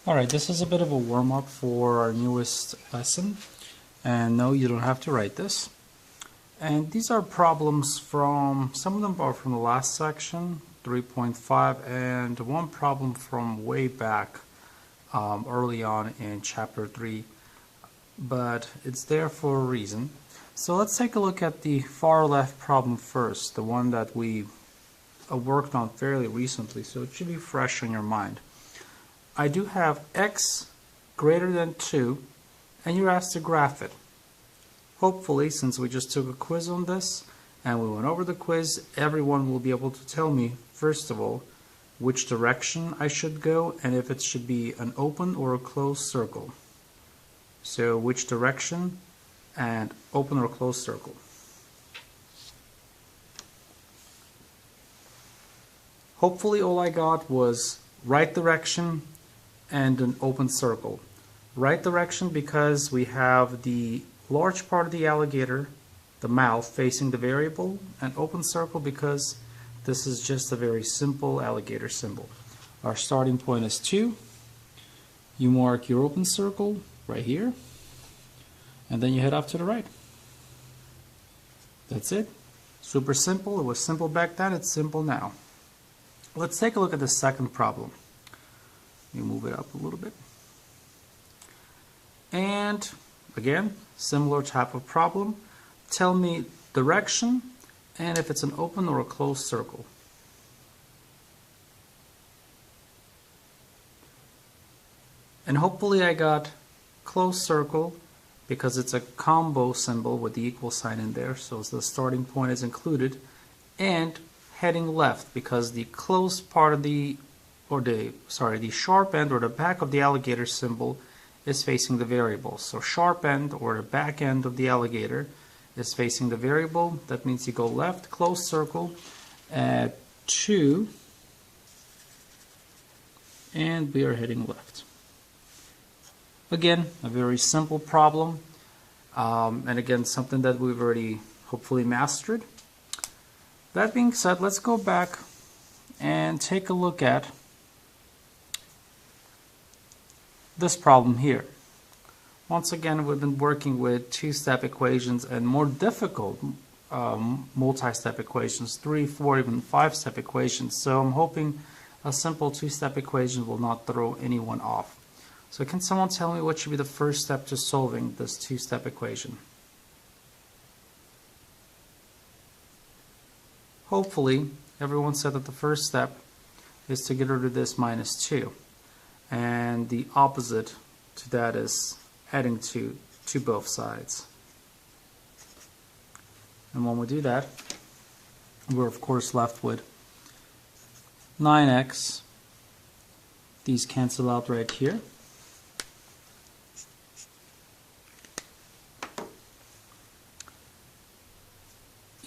Alright, this is a bit of a warm-up for our newest lesson. And no, you don't have to write this. And these are problems from, some of them are from the last section, 3.5, and one problem from way back early on in chapter 3. But it's there for a reason. So let's take a look at the far left problem first, the one that we worked on fairly recently, so it should be fresh in your mind. I do have x greater than 2, and you're asked to graph it. Hopefully, since we just took a quiz on this, and we went over the quiz, everyone will be able to tell me, first of all, which direction I should go, and if it should be an open or a closed circle. So, which direction, and open or closed circle. Hopefully all I got was right direction and an open circle. Right direction because we have the large part of the alligator, the mouth, facing the variable, and open circle because this is just a very simple alligator symbol. Our starting point is 2. You mark your open circle right here, and then you head off to the right. That's it. Super simple. It was simple back then, it's simple now. Let's take a look at the second problem. Let me move it up a little bit. And again, similar type of problem. Tell me direction and if it's an open or a closed circle. And hopefully I got closed circle because it's a combo symbol with the equal sign in there, so the starting point is included, and heading left because the closed part of the sharp end or the back of the alligator symbol is facing the variable. So sharp end or the back end of the alligator is facing the variable. That means you go left, closed circle at 2, and we are heading left. Again, a very simple problem, and again, something that we've already hopefully mastered. That being said, let's go back and take a look at this problem here. Once again, we've been working with two-step equations and more difficult multi-step equations, 3, 4, even 5-step equations. So I'm hoping a simple two-step equation will not throw anyone off. So can someone tell me what should be the first step to solving this two-step equation? Hopefully, everyone said that the first step is to get rid of this minus 2. And the opposite to that is adding 2 to both sides. And when we do that, we're of course left with 9x. These cancel out right here.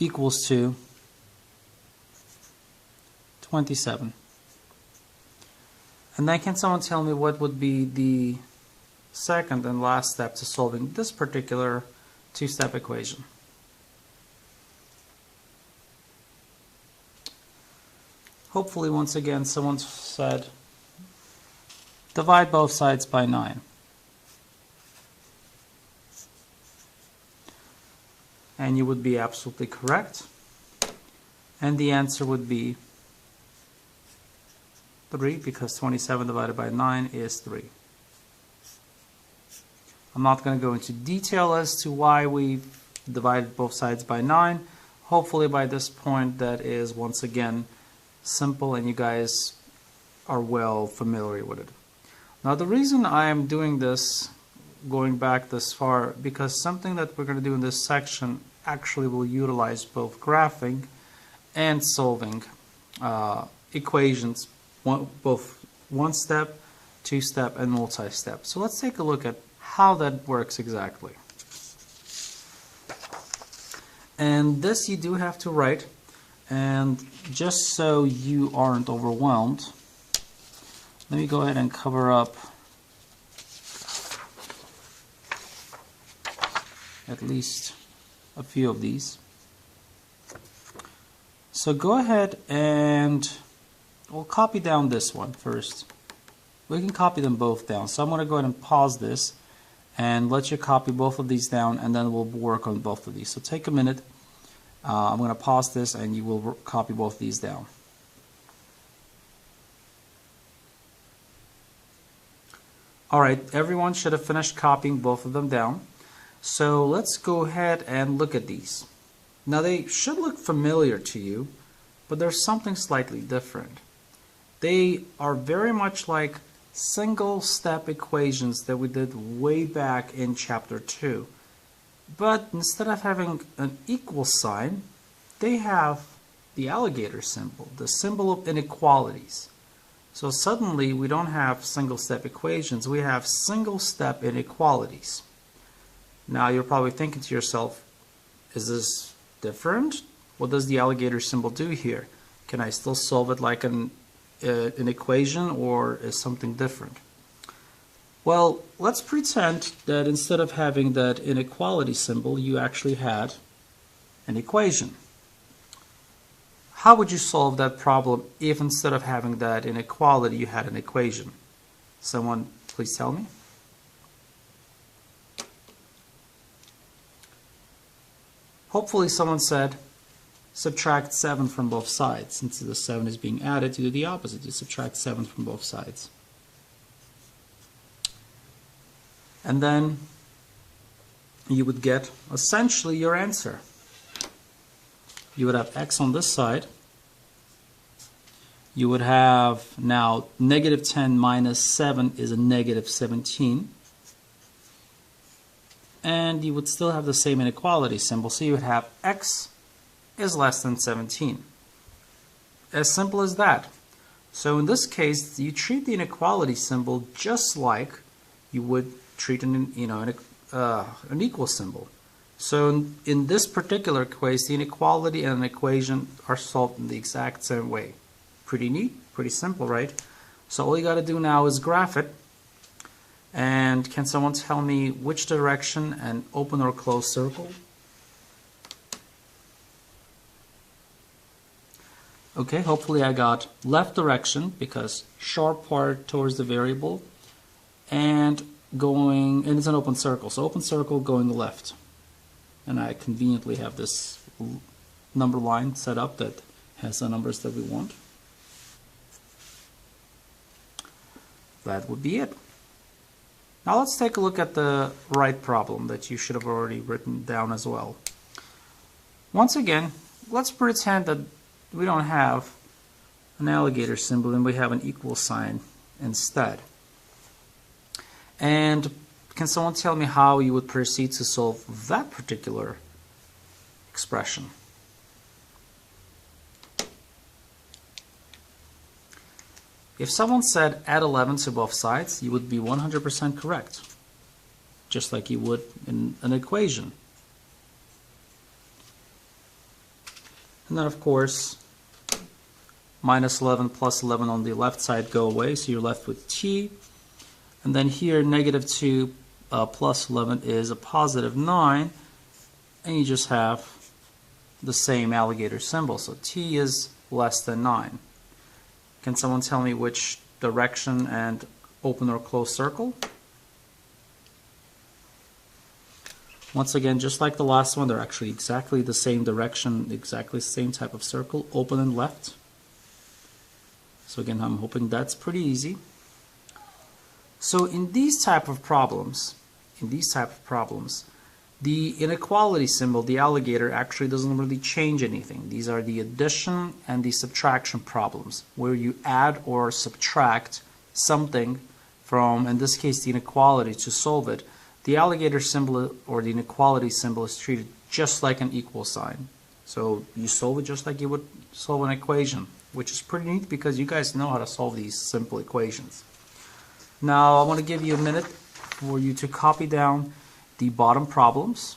Equals to 27. And then can someone tell me what would be the second and last step to solving this particular two-step equation? Hopefully, once again, someone said divide both sides by 9. And you would be absolutely correct. And the answer would be 3, because 27 divided by 9 is 3. I'm not going to go into detail as to why we divided both sides by 9. Hopefully by this point that is once again simple and you guys are well familiar with it. Now the reason I am doing this, going back this far, because something that we're going to do in this section actually will utilize both graphing and solving equations, both one-step, two-step, and multi-step. So let's take a look at how that works exactly. And this you do have to write, and just so you aren't overwhelmed, let me go ahead and cover up at least a few of these. So go ahead and we'll copy down this one first. we can copy them both down. So I'm going to go ahead and pause this and let you copy both of these down, and then we'll work on both of these. So take a minute. I'm going to pause this and you will copy both these down. Alright, everyone should have finished copying both of them down. So let's go ahead and look at these. Now they should look familiar to you, but there's something slightly different. They are very much like single-step equations that we did way back in Chapter 2. But instead of having an equal sign, they have the alligator symbol, the symbol of inequalities. So suddenly we don't have single-step equations, we have single-step inequalities. Now you're probably thinking to yourself, is this different? What does the alligator symbol do here? Can I still solve it like an equation, or is something different? Well, let's pretend that instead of having that inequality symbol, you actually had an equation. How would you solve that problem if instead of having that inequality, you had an equation? Someone please tell me. Hopefully someone said subtract 7 from both sides. Since the 7 is being added, you do the opposite. You subtract 7 from both sides. And then you would get essentially your answer. You would have x on this side. You would have now negative 10 minus 7 is a negative 17. And you would still have the same inequality symbol. So you would have x is less than 17. As simple as that. So in this case, you treat the inequality symbol just like you would treat an equal symbol. So in this particular case, the inequality and an equation are solved in the exact same way. Pretty neat, pretty simple, right? So all you got to do now is graph it. And can someone tell me which direction an open or closed circle? Okay, hopefully I got left direction because sharp part towards the variable, and it's an open circle. So open circle going left. And I conveniently have this number line set up that has the numbers that we want. That would be it. Now let's take a look at the right problem that you should have already written down as well. Once again, let's pretend that we don't have an alligator symbol and we have an equal sign instead. And can someone tell me how you would proceed to solve that particular expression? If someone said add 11 to both sides, you would be 100% correct, just like you would in an equation. And then, of course, minus 11 plus 11 on the left side go away, so you're left with t. And then here, negative 2 plus 11 is a positive 9, and you just have the same alligator symbol. So t is less than 9. Can someone tell me which direction and open or closed circle? Once again, just like the last one, they're actually exactly the same direction, exactly the same type of circle, open and left. So again, I'm hoping that's pretty easy. So in these type of problems, the inequality symbol, the alligator, actually doesn't really change anything. These are the addition and the subtraction problems, where you add or subtract something from, in this case, the inequality to solve it. The alligator symbol or the inequality symbol is treated just like an equal sign. So you solve it just like you would solve an equation, which is pretty neat because you guys know how to solve these simple equations. Now I want to give you a minute for you to copy down the bottom problems.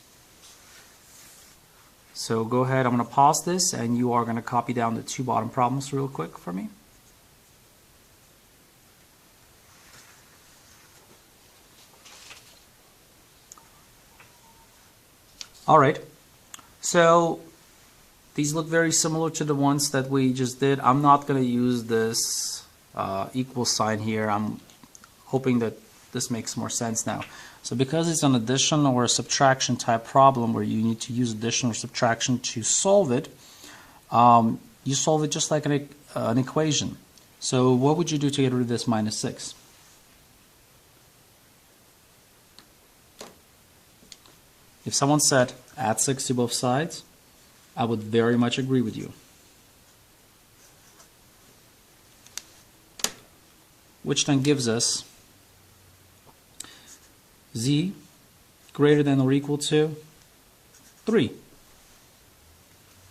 So go ahead, I'm going to pause this and you are going to copy down the 2 bottom problems real quick for me. Alright, so these look very similar to the ones that we just did. I'm not going to use this equal sign here. I'm hoping that this makes more sense now. So because it's an addition or a subtraction type problem where you need to use addition or subtraction to solve it, you solve it just like an equation. So what would you do to get rid of this minus 6? If someone said add 6 to both sides, I would very much agree with you. Which then gives us z greater than or equal to 3.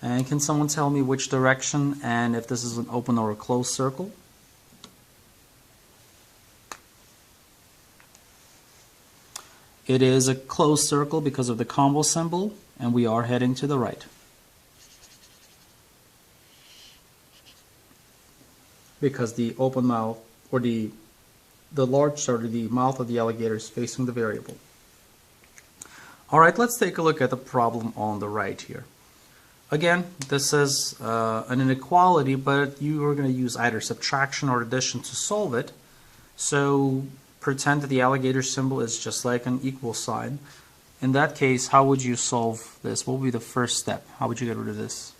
And can someone tell me which direction and if this is an open or a closed circle? It is a closed circle because of the combo symbol, and we are heading to the right. Because the open mouth, or the mouth of the alligator is facing the variable. Alright, let's take a look at the problem on the right here. Again, this is an inequality, but you are going to use either subtraction or addition to solve it. So pretend that the alligator symbol is just like an equal sign. In that case, how would you solve this? What would be the first step? How would you get rid of this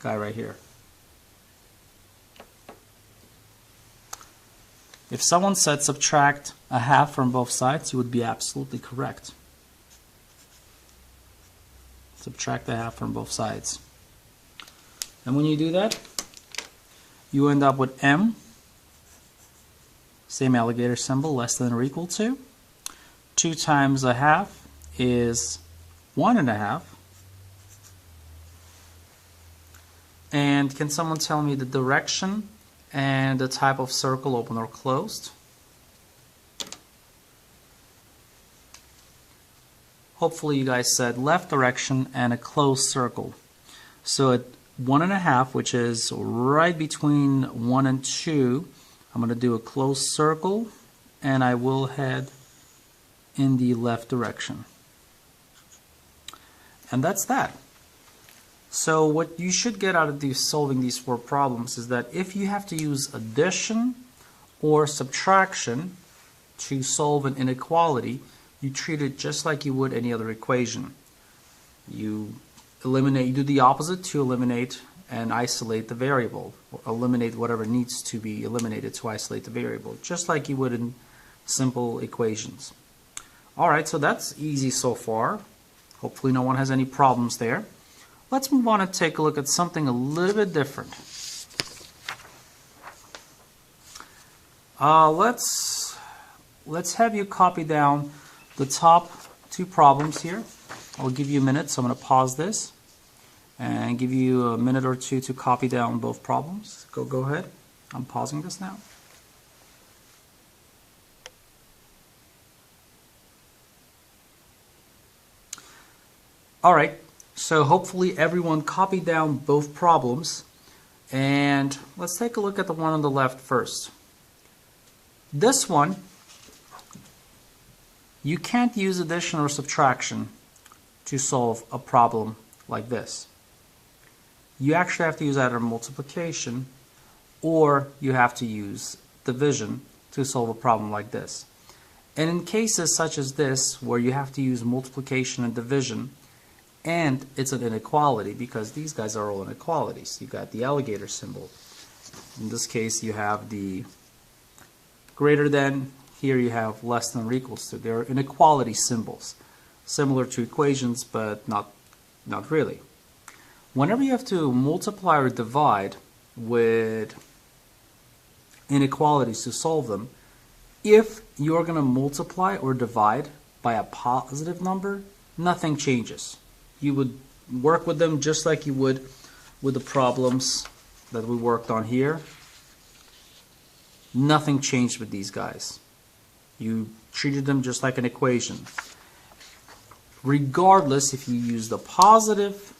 guy right here? If someone said subtract a half from both sides, you would be absolutely correct. Subtract a half from both sides. And when you do that, you end up with m, same alligator symbol, less than or equal to. 2 times a half is 1.5. And can someone tell me the direction and the type of circle, open or closed? Hopefully you guys said left direction and a closed circle. So at 1.5, which is right between 1 and 2, I'm going to do a closed circle, and I will head in the left direction. And that's that. So what you should get out of solving these 4 problems is that if you have to use addition or subtraction to solve an inequality, you treat it just like you would any other equation. You do the opposite to eliminate and isolate the variable, or eliminate whatever needs to be eliminated to isolate the variable, just like you would in simple equations. Alright, so that's easy so far. Hopefully no one has any problems there. Let's move on and take a look at something a little bit different. Let's have you copy down the top 2 problems here. I'll give you a minute, so I'm going to pause this and give you a minute or 2 to copy down both problems. Go ahead. I'm pausing this now. Alright, so hopefully everyone copied down both problems, and let's take a look at the one on the left first. This one, you can't use addition or subtraction to solve a problem like this. You actually have to use either multiplication or you have to use division to solve a problem like this. And in cases such as this, where you have to use multiplication and division, and it's an inequality because these guys are all inequalities. You got the alligator symbol. In this case, you have the greater than. Here you have less than or equals to. They're inequality symbols, similar to equations, but not really. Whenever you have to multiply or divide with inequalities to solve them, if you're going to multiply or divide by a positive number, nothing changes. You would work with them just like you would with the problems that we worked on here. Nothing changed with these guys. You treated them just like an equation. Regardless if you used a positive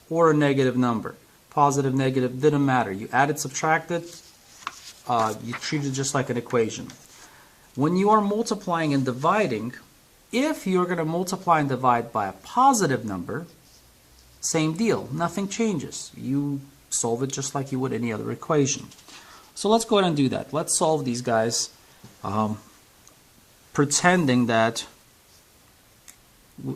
or a negative number. Positive, negative, didn't matter. You added, subtracted, you treat it just like an equation. When you are multiplying and dividing, if you're going to multiply and divide by a positive number, same deal, nothing changes. You solve it just like you would any other equation. So let's go ahead and do that. Let's solve these guys pretending that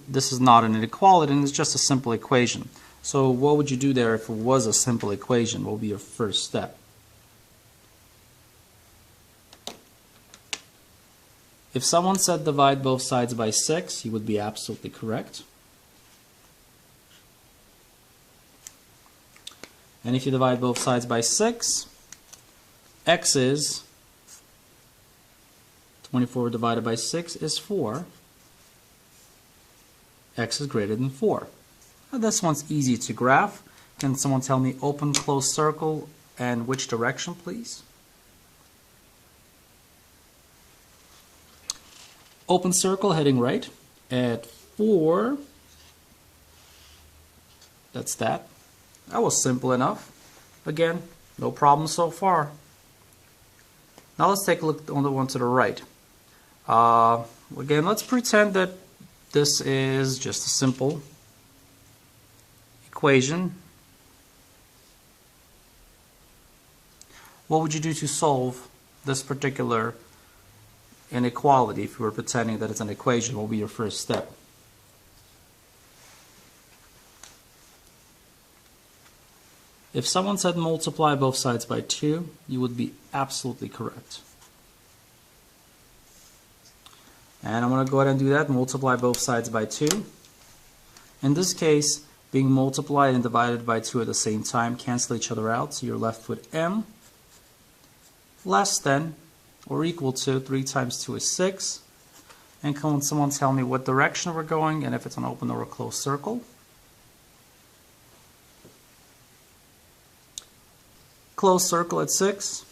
this is not an inequality and it's just a simple equation. So what would you do there if it was a simple equation? What would be your first step? If someone said divide both sides by 6, you would be absolutely correct. And if you divide both sides by 6, x is 24 divided by 6 is 4. X is greater than 4. Now this one's easy to graph. Can someone tell me open, closed circle, and which direction, please? Open circle heading right at 4. That's that. That was simple enough. Again, no problem so far. Now let's take a look on the one to the right. Again, let's pretend that this is just a simple equation. What would you do to solve this particular inequality if you were pretending that it's an equation? What would be your first step? If someone said multiply both sides by 2, you would be absolutely correct. And I'm going to go ahead and do that, multiply both sides by 2. In this case, being multiplied and divided by 2 at the same time cancel each other out, so you're left with m less than or equal to 3 times 2 is 6. And can someone tell me what direction we're going and if it's an open or a closed circle? Closed circle at 6,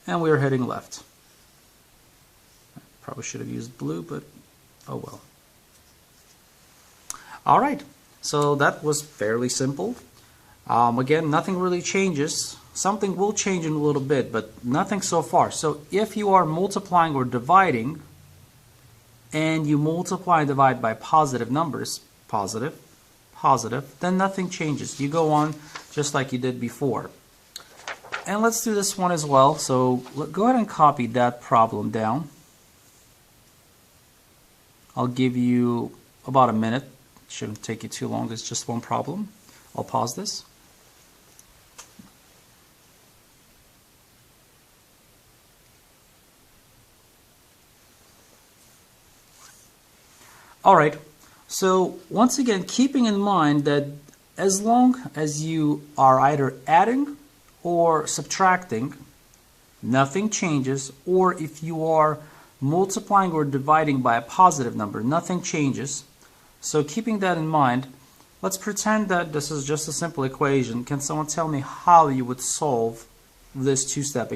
and we are heading left. Probably should have used blue, but oh well. Alright, so that was fairly simple. Again, nothing really changes. Something will change in a little bit, but nothing so far. So if you are multiplying or dividing, and you multiply and divide by positive numbers, positive, then nothing changes. You go on just like you did before. And let's do this one as well. So go ahead and copy that problem down. I'll give you about a minute. Shouldn't take you too long. It's just one problem. I'll pause this. Alright, so once again, keeping in mind that as long as you are either adding or subtracting, nothing changes, or if you are multiplying or dividing by a positive number, nothing changes. So keeping that in mind, let's pretend that this is just a simple equation. Can someone tell me how you would solve this two-step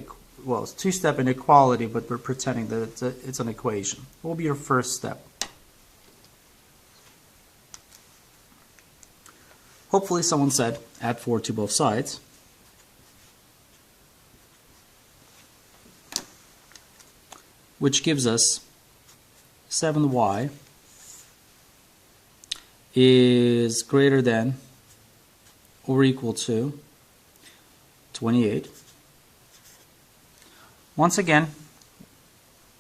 inequality, but we're pretending that it's an equation? What will be your first step? Hopefully someone said add 4 to both sides. Which gives us 7y is greater than or equal to 28. Once again,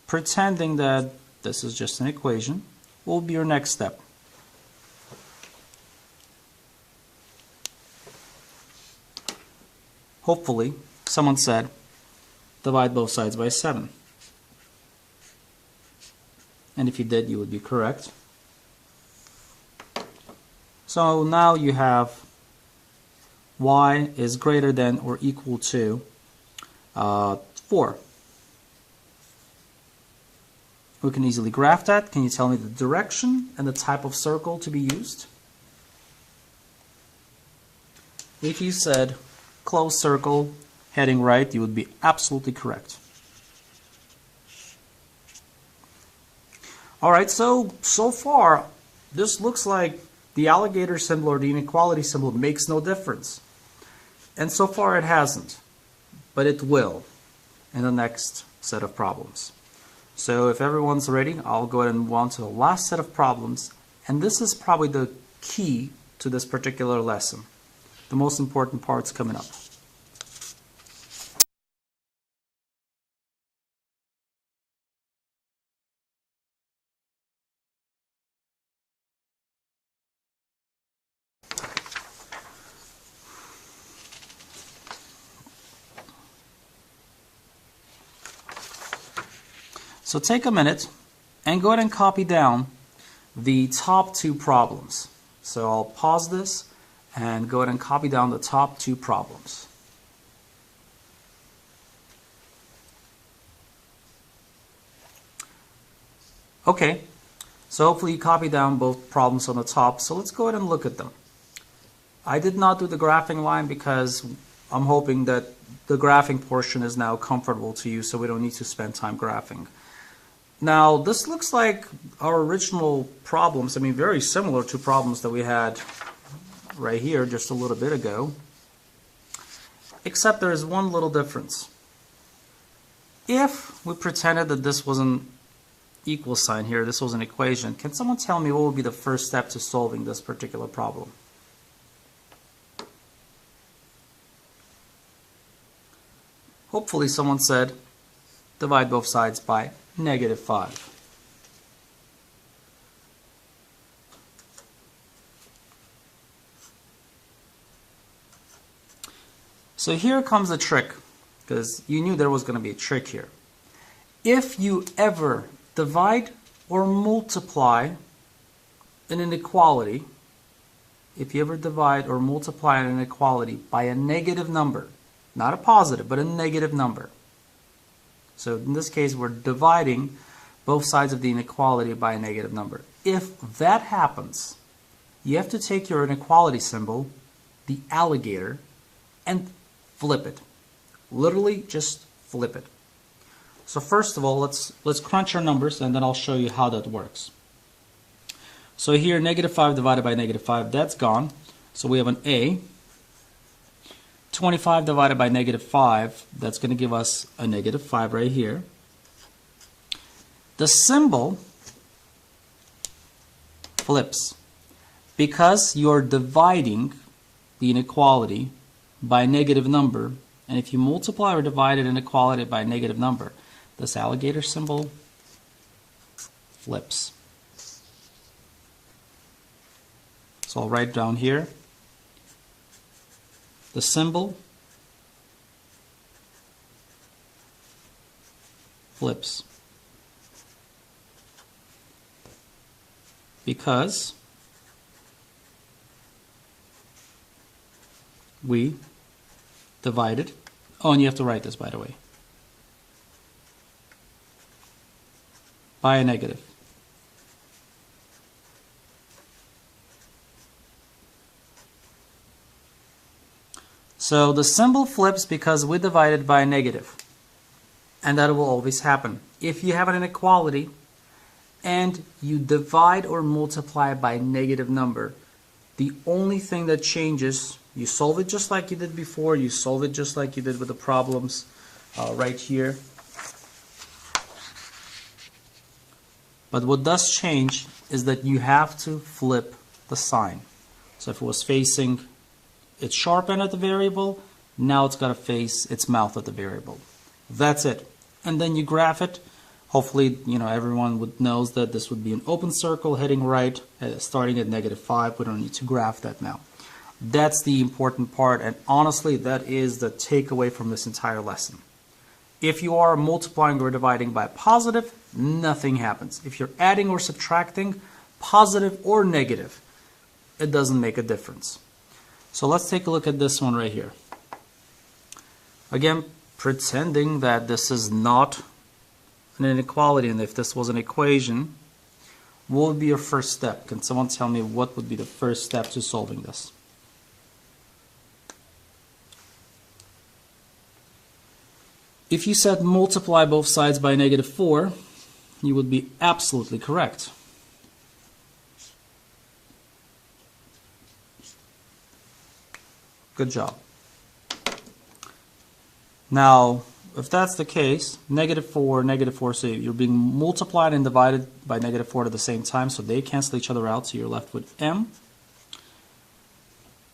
pretending that this is just an equation, what will be your next step? Hopefully, someone said divide both sides by 7. And if you did, you would be correct. So now you have y is greater than or equal to 4. We can easily graph that. Can you tell me the direction and the type of circle to be used? If you said closed circle heading right, you would be absolutely correct. Alright, so far this looks like the alligator symbol or the inequality symbol makes no difference. And so far it hasn't, but it will in the next set of problems. So if everyone's ready, I'll go ahead and move on to the last set of problems, and this is probably the key to this particular lesson. The most important part's coming up. So take a minute and go ahead and copy down the top two problems. So I'll pause this and go ahead and copy down the top two problems. Okay, so hopefully you copy down both problems on the top. So let's go ahead and look at them. I did not do the graphing line because I'm hoping that the graphing portion is now comfortable to you, so we don't need to spend time graphing. Now, this looks like our original problems. I mean, very similar to problems that we had right here just a little bit ago, except there is one little difference. If we pretended that this was an equal sign here, this was an equation, can someone tell me what would be the first step to solving this particular problem? Hopefully someone said divide both sides by -5. So here comes the trick, because you knew there was going to be a trick here. If you ever divide or multiply an inequality, if you ever divide or multiply an inequality by a negative number, not a positive, but a negative number. So in this case, we're dividing both sides of the inequality by a negative number. If that happens, you have to take your inequality symbol, the alligator, and flip it. Literally just flip it. So first of all, let's crunch our numbers, and then I'll show you how that works. So here, -5 divided by -5, that's gone. So we have an A. 25 divided by -5, that's going to give us a -5 right here. The symbol flips because you're dividing the inequality by a negative number, and if you multiply or divide an inequality by a negative number, this alligator symbol flips. So I'll write down here. The symbol flips because we divided. Oh, and you have to write this, by the way, by a negative. So the symbol flips because we divided by a negative, and that will always happen. If you have an inequality and you divide or multiply by a negative number, the only thing that changes, you solve it just like you did before, you solve it just like you did with the problems right here. But what does change is that you have to flip the sign. So if it was facing its sharp end at the variable, now it's got to face its mouth at the variable. That's it. And then you graph it. Hopefully, everyone knows that this would be an open circle heading right, starting at -5. We don't need to graph that now. That's the important part, and honestly, that is the takeaway from this entire lesson. If you are multiplying or dividing by positive, nothing happens. If you're adding or subtracting, positive or negative, it doesn't make a difference. So let's take a look at this one right here. Again, pretending that this is not an inequality, and if this was an equation, what would be your first step? Can someone tell me what would be the first step to solving this? If you said multiply both sides by -4, you would be absolutely correct. Good job. Now, if that's the case, -4, so you're being multiplied and divided by -4 at the same time, so they cancel each other out, so you're left with m.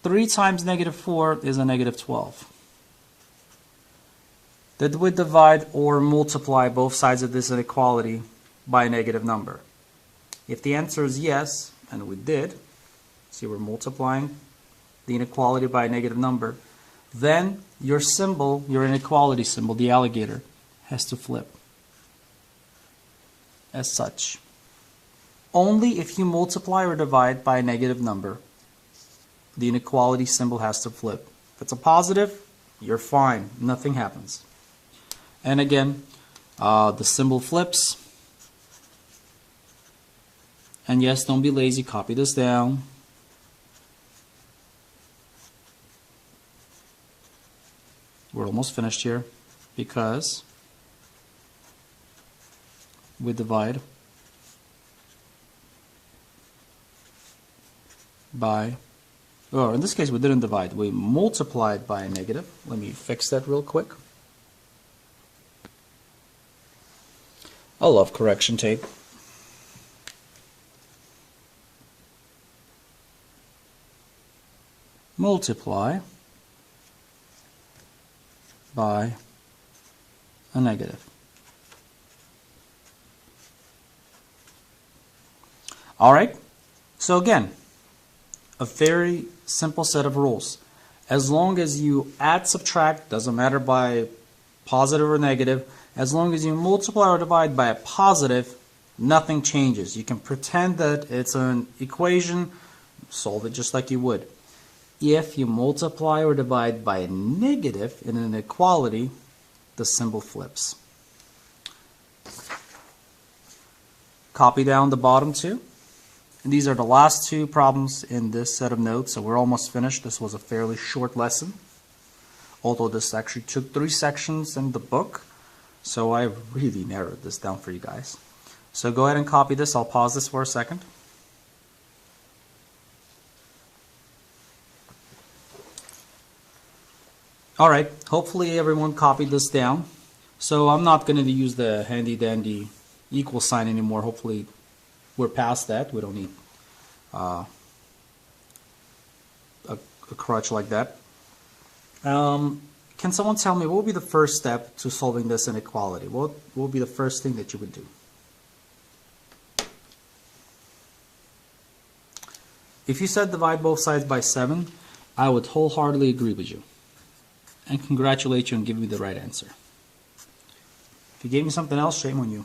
3 times -4 is a -12. Did we divide or multiply both sides of this inequality by a negative number? If the answer is yes, and we did, see we're multiplying the inequality by a negative number, then your symbol, your inequality symbol, the alligator, has to flip. as such. Only if you multiply or divide by a negative number, the inequality symbol has to flip. If it's a positive, you're fine. Nothing happens. And again, the symbol flips. And yes, don't be lazy. Copy this down. We're almost finished here because we divide by, or in this case we didn't divide, we multiplied by a negative. Let me fix that real quick. I love correction tape. Multiply by a negative. All right, so again, a very simple set of rules. As long as you add, subtract, doesn't matter by positive or negative, as long as you multiply or divide by a positive, nothing changes. You can pretend that it's an equation, solve it just like you would. If you multiply or divide by a negative in an inequality, the symbol flips. Copy down the bottom two. And these are the last two problems in this set of notes, so we're almost finished. This was a fairly short lesson, although this actually took 3 sections in the book, so I really narrowed this down for you guys. So go ahead and copy this. I'll pause this for a second. Alright, hopefully everyone copied this down. So I'm not going to use the handy dandy equal sign anymore. Hopefully we're past that. We don't need a crutch like that. Can someone tell me what would be the first step to solving this inequality? What would be the first thing that you would do? If you said divide both sides by 7, I would wholeheartedly agree with you and congratulate you on giving me the right answer. If you gave me something else, shame on you.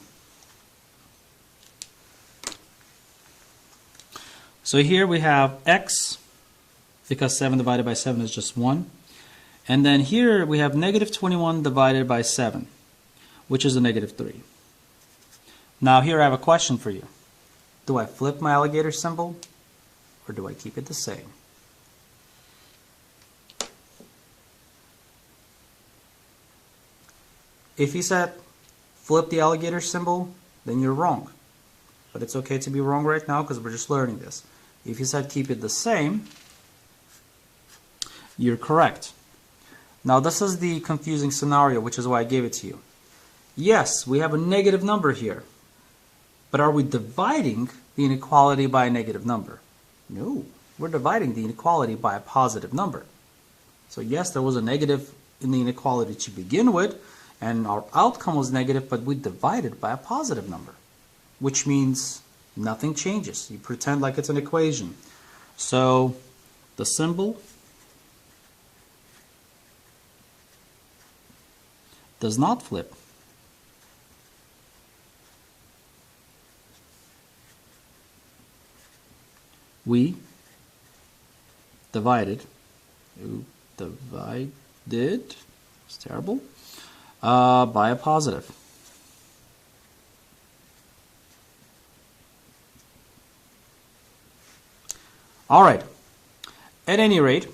So here we have x, because 7 divided by 7 is just 1. And then here we have negative 21 divided by 7, which is a negative 3. Now here I have a question for you. Do I flip my alligator symbol, or do I keep it the same? If you said flip the alligator symbol, then you're wrong. But it's okay to be wrong right now because we're just learning this. If you said keep it the same, you're correct. Now this is the confusing scenario, which is why I gave it to you. Yes, we have a negative number here. But are we dividing the inequality by a negative number? No, we're dividing the inequality by a positive number. So yes, there was a negative in the inequality to begin with, and our outcome was negative, but we divided by a positive number, which means nothing changes. You pretend like it's an equation. So the symbol does not flip. We divided, it's terrible, by a positive. All right. At any rate,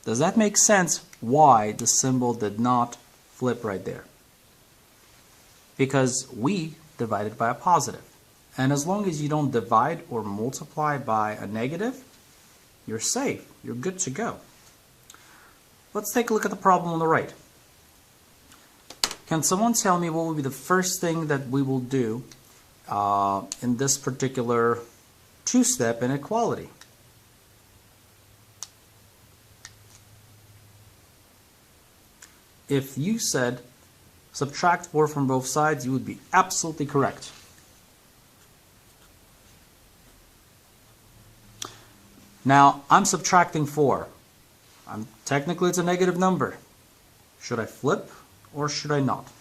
does that make sense why the symbol did not flip right there? Because we divided by a positive. And as long as you don't divide or multiply by a negative, you're safe. You're good to go. Let's take a look at the problem on the right. Can someone tell me what will be the first thing that we will do in this particular two-step inequality? If you said subtract 4 from both sides, you would be absolutely correct. Now, I'm subtracting 4. Technically, it's a negative number. Should I flip or should I not?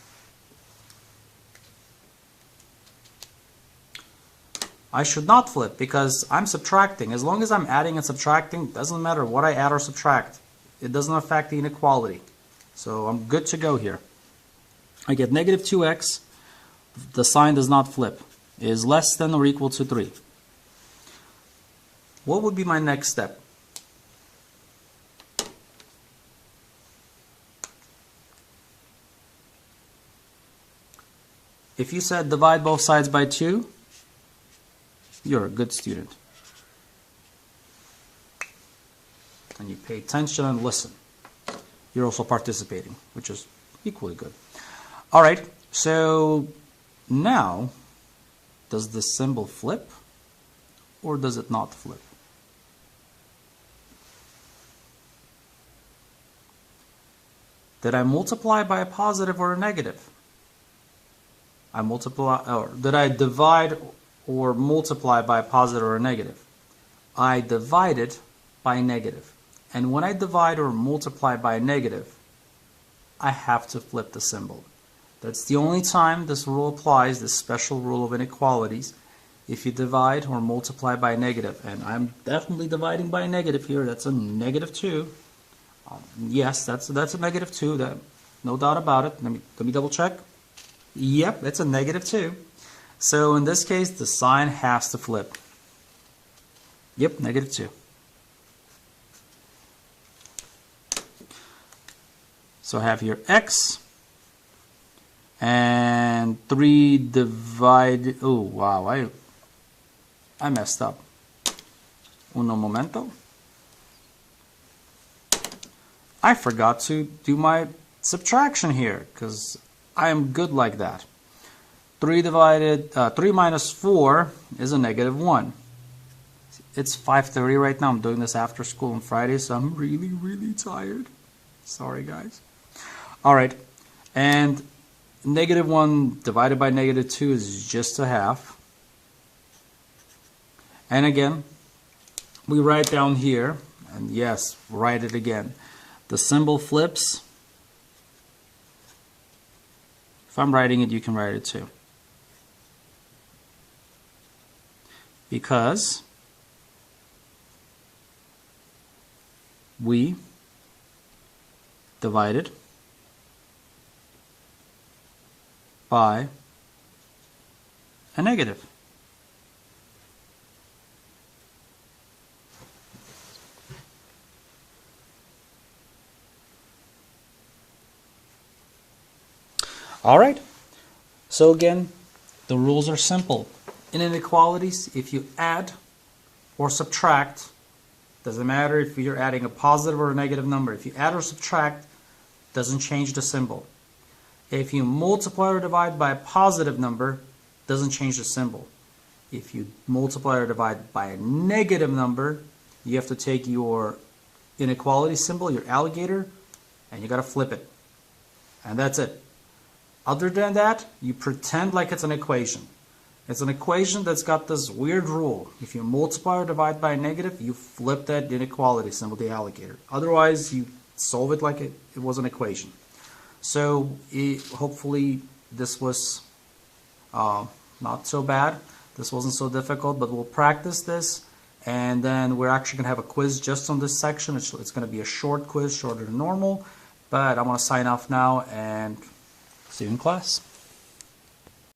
I should not flip because I'm subtracting. As long as I'm adding and subtracting, doesn't matter what I add or subtract. It doesn't affect the inequality. So I'm good to go here. I get negative 2x. The sign does not flip. It is less than or equal to 3. What would be my next step? If you said divide both sides by 2, you're a good student. And you pay attention and listen. You're also participating, which is equally good. All right, so now, does the symbol flip or does it not flip? Did I multiply by a positive or a negative? Did I divide or multiply by a positive or a negative? I divided by negative. And when I divide or multiply by a negative, I have to flip the symbol. That's the only time this rule applies, this special rule of inequalities. If you divide or multiply by a negative, and I'm definitely dividing by a negative here, that's a negative 2. Yes, that's a negative 2, no doubt about it. Let me double check. Yep, it's a negative 2. So in this case, the sign has to flip. Yep, negative 2. So I have here x and 3 divided. Oh wow, I messed up. Uno momento. I forgot to do my subtraction here because I am good like that. 3 minus 4 is a negative 1. It's 5:30 right now. I'm doing this after school on Friday, so I'm really, really tired. Sorry, guys. All right, and negative 1 divided by negative 2 is just a half. And again, we write down here, and yes, write it again. The symbol flips. If I'm writing it, you can write it too. Because we divided by a negative. All right. So again, the rules are simple. In inequalities, if you add or subtract, doesn't matter if you're adding a positive or a negative number. If you add or subtract, doesn't change the symbol. If you multiply or divide by a positive number, doesn't change the symbol. If you multiply or divide by a negative number, you have to take your inequality symbol, your alligator, and you got to flip it. And that's it. Other than that, you pretend like it's an equation. It's an equation that's got this weird rule. If you multiply or divide by a negative, you flip that inequality symbol, the alligator. Otherwise, you solve it like it was an equation. So hopefully this was not so bad. This wasn't so difficult, but we'll practice this. And then we're actually going to have a quiz just on this section. It's going to be a short quiz, shorter than normal. But I want to sign off now and see you in class.